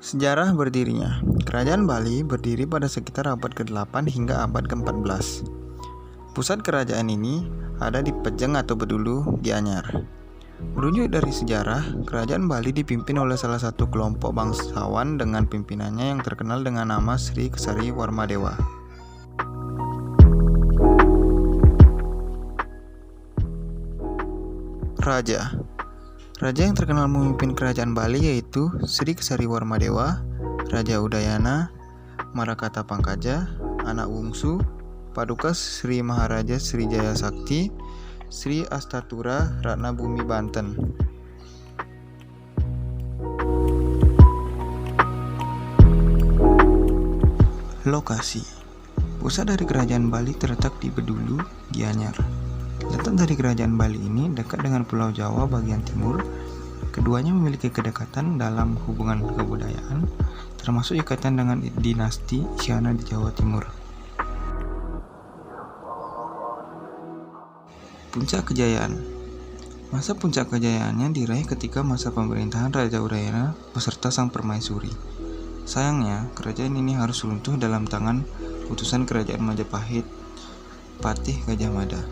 Sejarah berdirinya. Kerajaan Bali berdiri pada sekitar abad ke-8 hingga abad ke-14. Pusat kerajaan ini ada di Pejeng atau Bedulu, Gianyar. Merujuk dari sejarah, kerajaan Bali dipimpin oleh salah satu kelompok bangsawan dengan pimpinannya yang terkenal dengan nama Sri Kesari Warmadewa. Raja yang terkenal memimpin kerajaan Bali yaitu Sri Kesari Warmadewa, Raja Udayana, Marakata Pangkaja, anak bungsu, Paduka Sri Maharaja Sri Jaya Sakti, Sri Astatura Ratna Bumi Banten. Lokasi. Pusat dari kerajaan Bali terletak di Bedulu, Gianyar. Letak dari kerajaan Bali ini dekat dengan Pulau Jawa bagian timur. Keduanya memiliki kedekatan dalam hubungan kebudayaan, termasuk ikatan dengan dinasti Isyana di Jawa Timur. Puncak kejayaan. Masa puncak kejayaannya diraih ketika masa pemerintahan Raja Udayana beserta sang permaisuri. Sayangnya, kerajaan ini harus runtuh dalam tangan utusan kerajaan Majapahit, Patih Gajah Mada.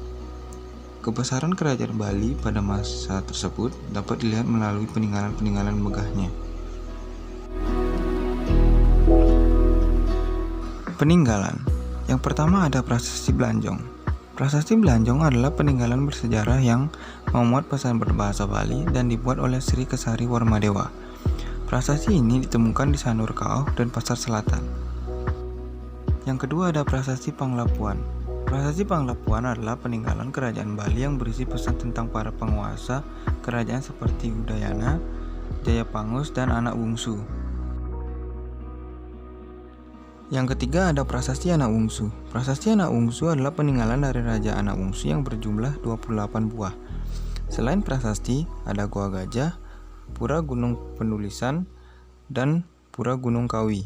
Kebesaran kerajaan Bali pada masa tersebut dapat dilihat melalui peninggalan-peninggalan megahnya. Peninggalan. Yang pertama ada Prasasti Blanjong. Prasasti Blanjong adalah peninggalan bersejarah yang memuat pesan berbahasa Bali dan dibuat oleh Sri Kesari Warmadewa. Prasasti ini ditemukan di Sanur Kaoh dan Pasar Selatan. Yang kedua ada Prasasti Panglapuan. Prasasti Panglapuan adalah peninggalan kerajaan Bali yang berisi pesan tentang para penguasa kerajaan seperti Udayana, Jayapangus, dan anak bungsu. Yang ketiga ada Prasasti Anak Bungsu. Prasasti Anak Bungsu adalah peninggalan dari Raja Anak Bungsu yang berjumlah 28 buah. Selain prasasti, ada Goa Gajah, Pura Gunung Penulisan, dan Pura Gunung Kawi.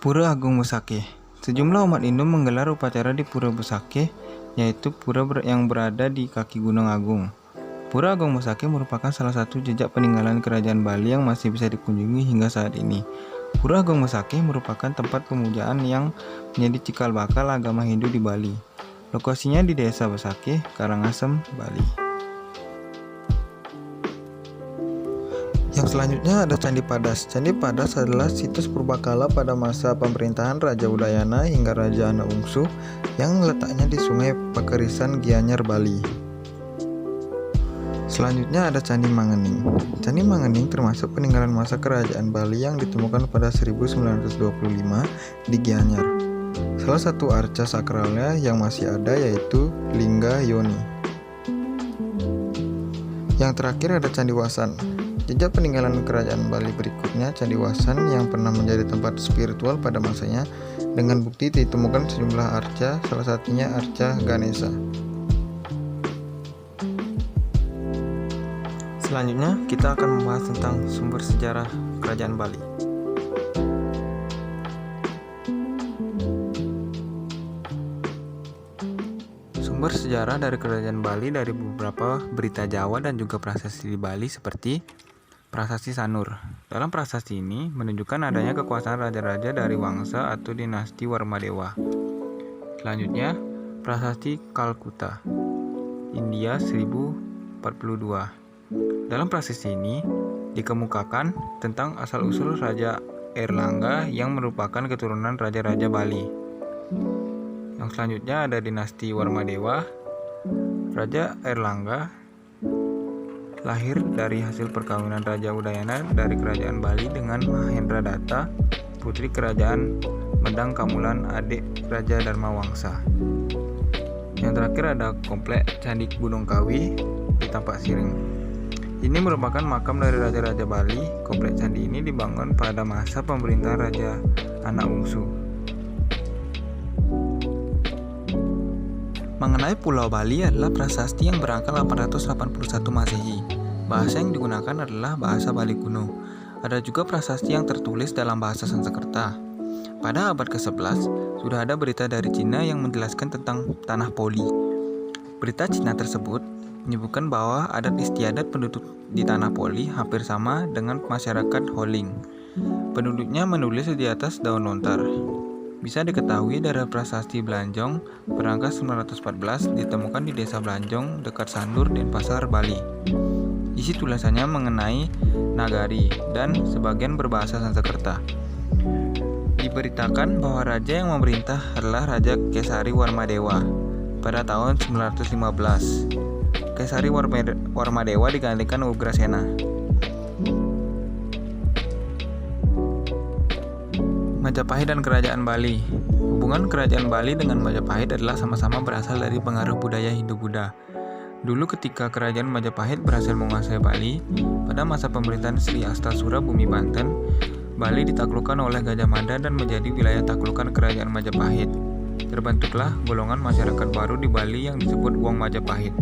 Pura Agung Besakeh. Sejumlah umat Hindu menggelar upacara di Pura Besakeh, yaitu pura yang berada di kaki Gunung Agung. Pura Agung Besakeh merupakan salah satu jejak peninggalan kerajaan Bali yang masih bisa dikunjungi hingga saat ini. Pura Agung Besakeh merupakan tempat pemujaan yang menjadi cikal bakal agama Hindu di Bali. Lokasinya di Desa Besakeh, Karangasem, Bali. Yang selanjutnya ada Candi Padas. Candi Padas adalah situs purbakala pada masa pemerintahan Raja Udayana hingga Raja Anak Bungsu yang letaknya di Sungai Pakerisan, Gianyar, Bali. Selanjutnya ada Candi Mangening. Candi Mangening termasuk peninggalan masa kerajaan Bali yang ditemukan pada 1925 di Gianyar. Salah satu arca sakralnya yang masih ada yaitu Lingga Yoni. Yang terakhir ada Candi Wasan. Jejak peninggalan kerajaan Bali berikutnya Candi Wasan yang pernah menjadi tempat spiritual pada masanya dengan bukti ditemukan sejumlah arca, salah satunya arca Ganesha. Selanjutnya kita akan membahas tentang sumber sejarah kerajaan Bali. Sumber sejarah dari kerajaan Bali dari beberapa berita Jawa dan juga prasasti di Bali seperti Prasasti Sanur. Dalam prasasti ini menunjukkan adanya kekuasaan raja-raja dari Wangsa atau dinasti Warmadewa. Selanjutnya, Prasasti Kalkuta, India 1042. Dalam prasasti ini dikemukakan tentang asal-usul Raja Airlangga yang merupakan keturunan raja-raja Bali. Yang selanjutnya ada dinasti Warmadewa. Raja Airlangga lahir dari hasil perkawinan Raja Udayana dari kerajaan Bali dengan Mahendra Datta, putri kerajaan Medang Kamulan, adik Raja Dharma Wangsa. Yang terakhir ada komplek Candi Gunung Kawi di Tampak Siring. Ini merupakan makam dari raja-raja Bali. Komplek candi ini dibangun pada masa pemerintahan Raja Anak Bungsu. Mengenai Pulau Bali adalah prasasti yang berangkal 881 Masehi. Bahasa yang digunakan adalah bahasa Bali kuno. Ada juga prasasti yang tertulis dalam bahasa Sanskerta. Pada abad ke-11, sudah ada berita dari Cina yang menjelaskan tentang tanah Poli. Berita Cina tersebut menyebutkan bahwa adat istiadat penduduk di Tanah Poli hampir sama dengan masyarakat Holing. Penduduknya menulis di atas daun lontar. Bisa diketahui dari prasasti Belanjong berangka 914 ditemukan di desa Belanjong dekat Sandur, Denpasar, Bali. Isi tulisannya mengenai nagari dan sebagian berbahasa Sanskerta. Diberitakan bahwa raja yang memerintah adalah Raja Kesari Warmadewa pada tahun 915. Kesari Warmadewa digantikan Ugrasena. Majapahit dan Kerajaan Bali. Hubungan Kerajaan Bali dengan Majapahit adalah sama-sama berasal dari pengaruh budaya Hindu-Buddha. Dulu ketika Kerajaan Majapahit berhasil menguasai Bali, pada masa pemerintahan Sri Astasura Bumi Banten, Bali ditaklukkan oleh Gajah Mada dan menjadi wilayah taklukan Kerajaan Majapahit. Terbentuklah golongan masyarakat baru di Bali yang disebut Wong Majapahit.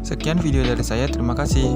Sekian video dari saya, terima kasih.